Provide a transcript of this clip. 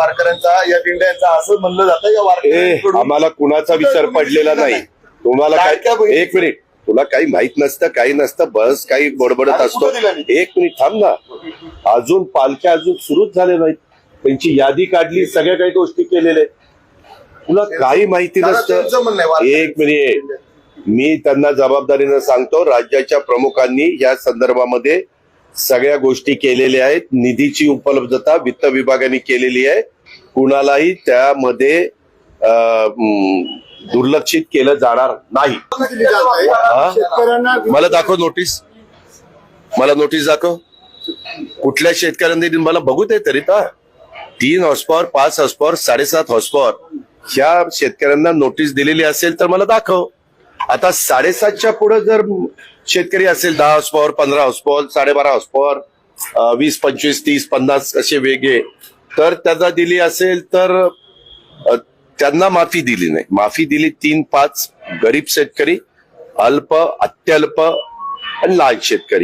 वारकऱ्यांचा या दिंड्यांचा असं म्हणलं जातं या वारकऱ्यांकडून. आम्हाला कुणाचा विसर पडलेला नाही. तुम्हाला काय एक मिनिट, तुला काही माहित नसतं, काही नसतं, बस काही बडबडत असतो. एक मिनिट थांब ना, अजून पालख्या अजून सुरूच झाले नाहीत. त्यांची यादी काढली, सगळ्या काही गोष्टी केलेल्या. तुला काही माहिती नसतं. एक मिनिट, मी त्यांना जबाबदारीनं सांगतो, राज्याच्या प्रमुखांनी या संदर्भामध्ये सगळ्या गोष्टी केलेल्या आहेत. निधीची उपलब्धता वित्त विभागाने केलेली आहे. कुणालाही त्यामध्ये दुर्लक्षित केलं जाणार नाही. मला दाखव नोटीस, मला नोटीस दाखव. कुठल्या शेतकऱ्यांनी मला बघू दे तरी. 3 हॉर्सपॉवर, 5 हॉर्सपॉवर, 7.5 हॉर्सपॉवर ह्या शेतकऱ्यांना नोटीस दिलेली असेल तर मला दाखव. आता 7.5च्या पुढे जर शेतकरी असेल, 10 हॉर्सपॉवर, 15 हॉर्सपॉवर, 12.5 हॉर्सपॉवर, 20, 25, 30, 50 असे वेगळे, तर त्याचा दिली असेल तर त्यांना माफी दिली नाही. माफी दिली 3-5 गरीब शेतकरी, अल्प, अत्यल्प आणि लहान शेतकरी.